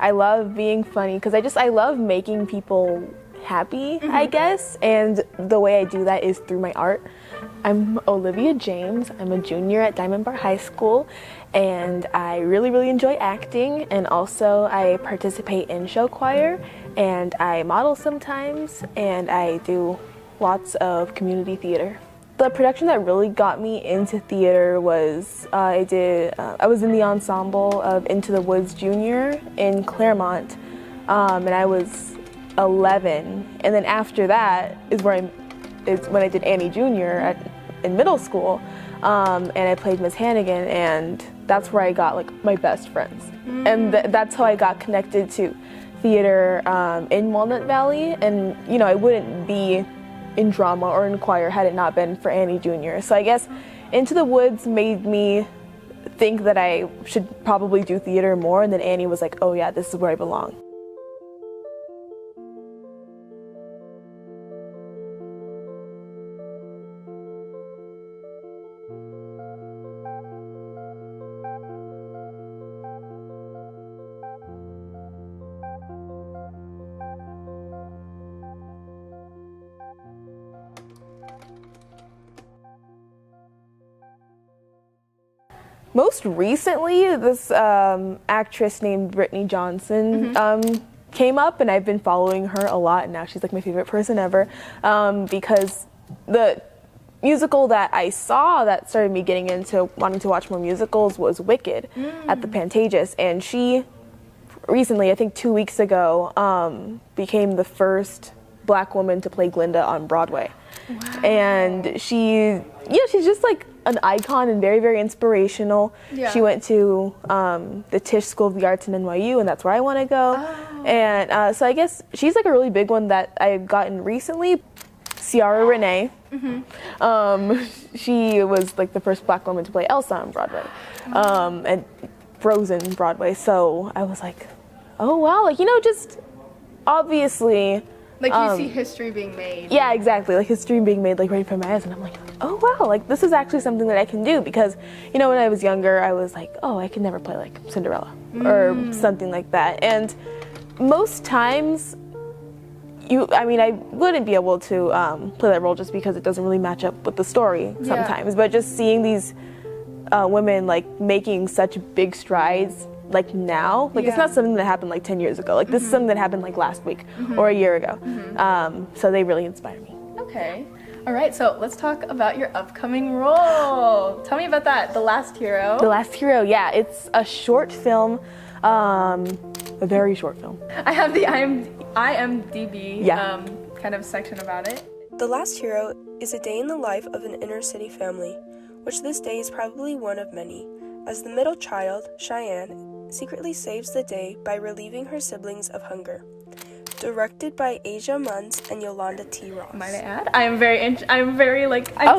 I love being funny because I love making people happy, I guess, and the way I do that is through my art. I'm Olivia James. I'm a junior at Diamond Bar High School, and I really enjoy acting, and also I participate in show choir, and I model sometimes, and I do lots of community theater. The production that really got me into theater was I was in the ensemble of Into the Woods Junior in Claremont, and I was 11, and then after that is when I did Annie Jr. in middle school, and I played Miss Hannigan, and that's where I got like my best friends, and that's how I got connected to theater in Walnut Valley. And you know, I wouldn't be in drama or in choir had it not been for Annie Jr. So I guess Into the Woods made me think that I should probably do theater more, and then Annie was like, oh yeah, this is where I belong. Most recently, this actress named Brittany Johnson came up, and I've been following her a lot, and now she's like my favorite person ever, because the musical that I saw that started me getting into wanting to watch more musicals was Wicked at the Pantages, and she recently, I think 2 weeks ago, became the first Black woman to play Glinda on Broadway. Wow. And she's just like an icon and very inspirational. Yeah. She went to the Tisch School of the Arts in NYU, and that's where I want to go. Oh. And so I guess she's like a really big one that I've gotten recently. Ciara Renee. She was like the first Black woman to play Elsa on Broadway, and Frozen Broadway. So I was like, oh wow, like, you know, just obviously. Like you see history being made. Yeah, exactly. Like history being made like right in front of my eyes, and I'm like, oh wow, like this is actually something that I can do, because, you know, when I was younger, I was like, oh, I could never play like Cinderella or something like that. And most times, I wouldn't be able to play that role just because it doesn't really match up with the story sometimes. But just seeing these women like making such big strides. Like now, like it's not something that happened like 10 years ago. Like this is something that happened like last week or a year ago. So they really inspire me. Okay. All right, so let's talk about your upcoming role. Tell me about that, The Last Hero. The Last Hero, yeah. It's a short film, a very short film. I have the IMDb kind of section about it. The Last Hero is a day in the life of an inner city family, which this day is probably one of many, as the middle child, Cheyenne, secretly saves the day by relieving her siblings of hunger. Directed by Asia Munz and Yolanda T. Ross. Might I add? I'm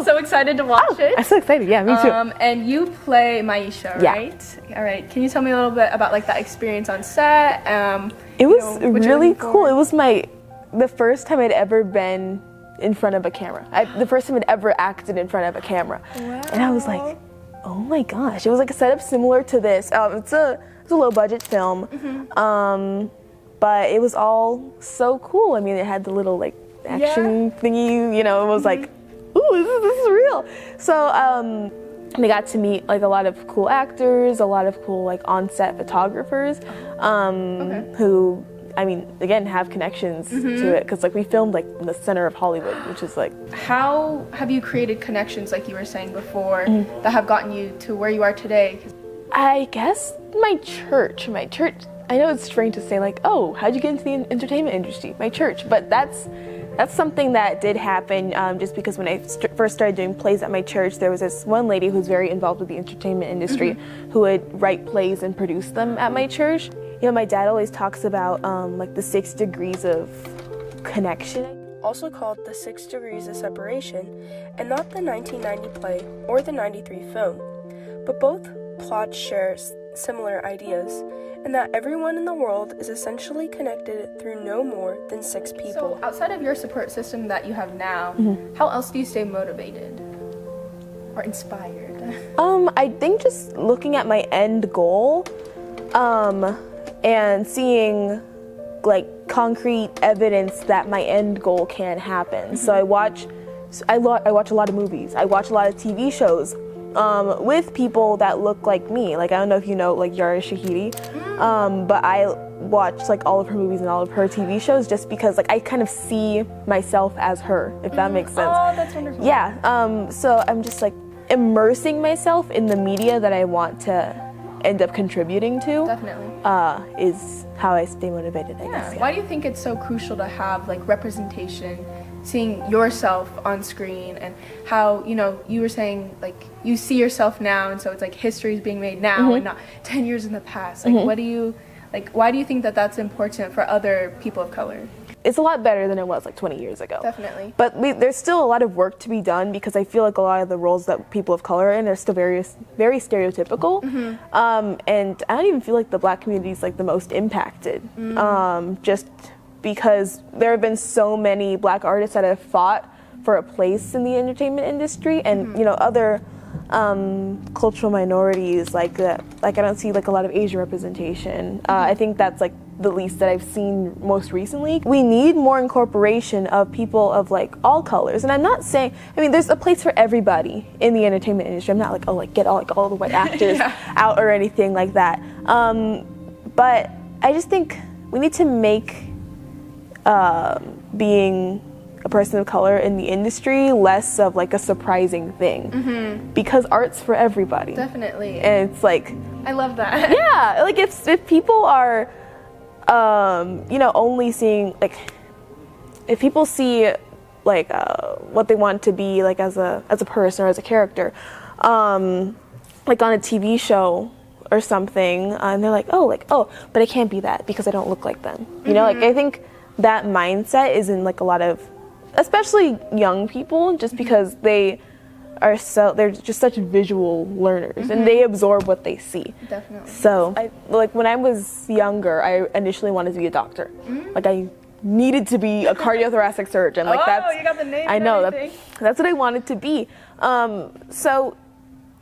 so excited to watch it. I'm so excited, yeah, me too. And you play Maisha, right? All right, can you tell me a little bit about like that experience on set? It was really cool. It was the first time I'd ever been in front of a camera. The first time I'd ever acted in front of a camera. Wow. And I was like, oh my gosh, it was like a setup similar to this. It's a low budget film, but it was all so cool. I mean, it had the little like action thingy, you know, it was like, ooh, this is real. So they got to meet like a lot of cool actors, a lot of cool like on-set photographers, who, I mean, again, have connections to it, because like we filmed like in the center of Hollywood, which is like. How have you created connections, like you were saying before, that have gotten you to where you are today? I guess my church, I know it's strange to say like, oh, how'd you get into the entertainment industry? My church, but that's something that did happen, just because when I first started doing plays at my church, there was this one lady who's very involved with the entertainment industry who would write plays and produce them at my church. You know, my dad always talks about like the 6 degrees of connection. Also called the 6 degrees of separation, and not the 1990 play or the 93 film, but both plots share similar ideas, and that everyone in the world is essentially connected through no more than 6 people. So outside of your support system that you have now, how else do you stay motivated or inspired? I think just looking at my end goal, and seeing like concrete evidence that my end goal can happen. So I watch a lot of movies. I watch a lot of TV shows with people that look like me. Like, I don't know if you know like Yara Shahidi, but I watch like all of her movies and all of her TV shows just because like I kind of see myself as her, if that makes sense. Oh, that's wonderful. Yeah. So I'm just like immersing myself in the media that I want to end up contributing to. Definitely. Is how I stay motivated, I guess. Yeah. Why do you think it's so crucial to have like representation, seeing yourself on screen, and how, you know, you were saying like you see yourself now, and so it's like history is being made now and not 10 years in the past. Like, why do you think that that's important for other people of color? It's a lot better than it was like 20 years ago. Definitely. But there's still a lot of work to be done because I feel like a lot of the roles that people of color are in are still very stereotypical. And I don't even feel like the Black community is like the most impacted. Just because there have been so many Black artists that have fought for a place in the entertainment industry, and you know, other cultural minorities like that. Like, I don't see like a lot of Asian representation. I think that's like the least that I've seen most recently. We need more incorporation of people of like all colors. And I'm not saying, I mean, there's a place for everybody in the entertainment industry. I'm not like, oh, like get all the white actors out or anything like that. But I just think we need to make being a person of color in the industry less of like a surprising thing, because art's for everybody. Definitely. And it's like, I love that. Yeah, like if people are you know, only seeing like, if people see like what they want to be like as a person or as a character, like on a TV show or something, and they're like, oh, but I can't be that because I don't look like them. You know, like I think that mindset is in like a lot of, especially young people, just because they're just such visual learners, and they absorb what they see. Definitely. So like when I was younger, I initially wanted to be a doctor. Like I needed to be a cardiothoracic surgeon. Like you got the name. I know that's what I wanted to be. So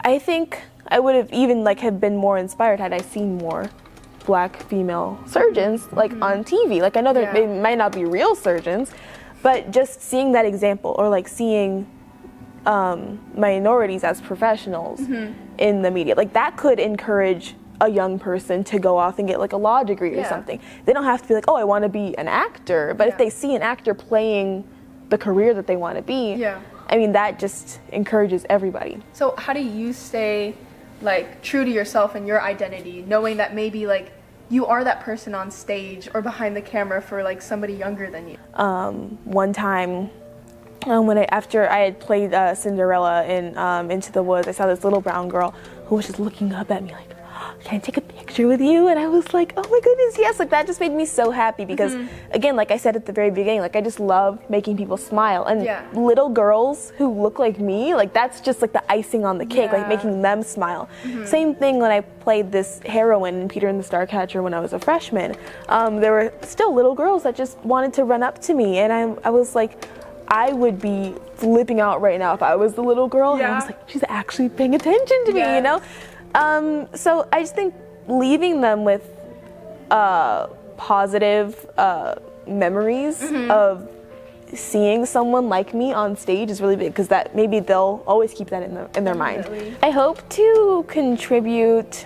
I think I would have even like have been more inspired had I seen more Black female surgeons like on TV. Like I know they might not be real surgeons, but just seeing that example, or like seeing minorities as professionals in the media, like that could encourage a young person to go off and get like a law degree or something. They don't have to be like, oh, I want to be an actor, but if they see an actor playing the career that they want to be, I mean, that just encourages everybody. So how do you stay like true to yourself and your identity, knowing that maybe like you are that person on stage or behind the camera for like somebody younger than you? One time, after I had played Cinderella in Into the Woods, I saw this little brown girl who was just looking up at me like, can I take a picture with you? And I was like, oh my goodness, yes. Like that just made me so happy because, again, like I said at the very beginning, like I just love making people smile. And little girls who look like me, like that's just like the icing on the cake, like making them smile. Same thing when I played this heroine in Peter and the Starcatcher when I was a freshman. There were still little girls that just wanted to run up to me, and I was like, I would be flipping out right now if I was the little girl. And I was like, she's actually paying attention to me, you know? So I just think leaving them with positive memories of seeing someone like me on stage is really big, because that maybe they'll always keep that in their mind. I hope to contribute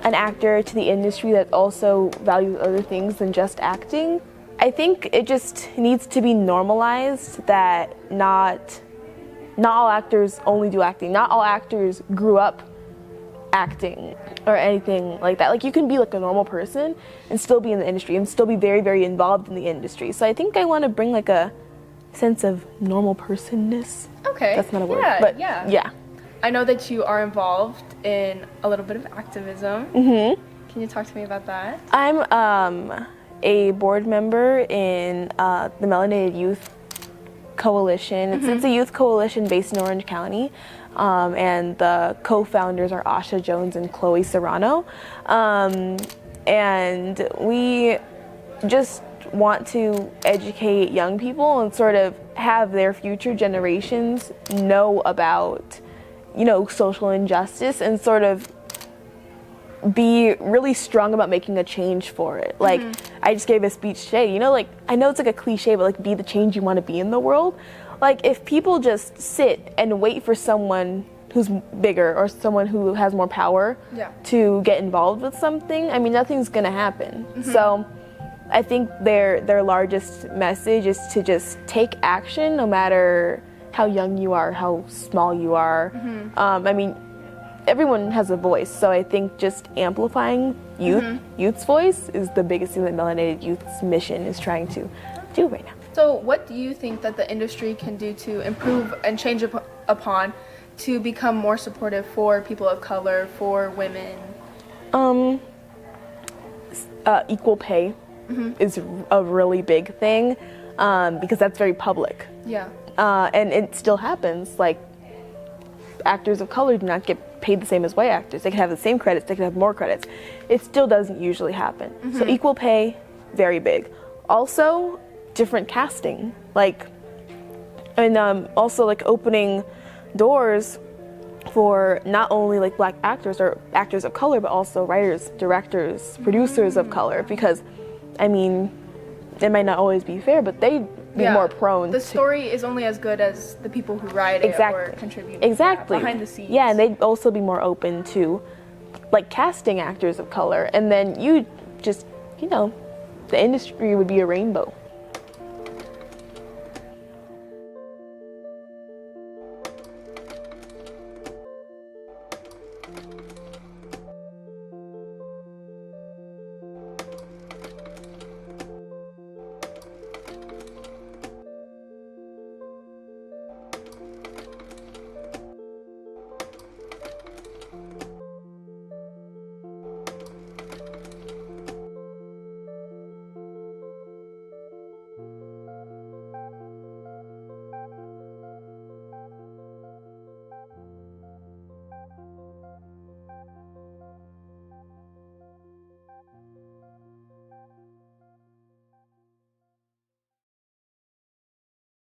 an actor to the industry that also values other things than just acting. I think it just needs to be normalized that not all actors only do acting. Not all actors grew up acting or anything like that. Like you can be like a normal person and still be in the industry and still be very, very involved in the industry. So I think I want to bring like a sense of normal personness. Okay. That's not a word, but yeah. I know that you are involved in a little bit of activism. Can you talk to me about that? I'm a board member in the Melanated Youth Coalition. It's a youth coalition based in Orange County, and the co-founders are Asha Jones and Chloe Serrano, and we just want to educate young people and sort of have their future generations know about, you know, social injustice and sort of be really strong about making a change for it. Like, I just gave a speech today, you know, like, I know it's like a cliche, but like, be the change you want to be in the world. Like, if people just sit and wait for someone who's bigger or someone who has more power to get involved with something, I mean, nothing's gonna happen. So I think their largest message is to just take action no matter how young you are, how small you are. I mean, everyone has a voice, so I think just amplifying youth's voice is the biggest thing that Melanated Youth's mission is trying to do right now. So what do you think that the industry can do to improve and change upon to become more supportive for people of color, for women? Equal pay is a really big thing because that's very public. Yeah. And it still happens. Like, actors of color do not get paid the same as white actors. They can have the same credits, they can have more credits. It still doesn't usually happen. So equal pay, very big. Also, different casting. Like, and also like opening doors for not only like black actors or actors of color, but also writers, directors, producers of color, because I mean, it might not always be fair, but they be more prone. The story is only as good as the people who write it or contribute behind the scenes. Yeah, and they'd also be more open to like casting actors of color, and then you just, you know, the industry would be a rainbow.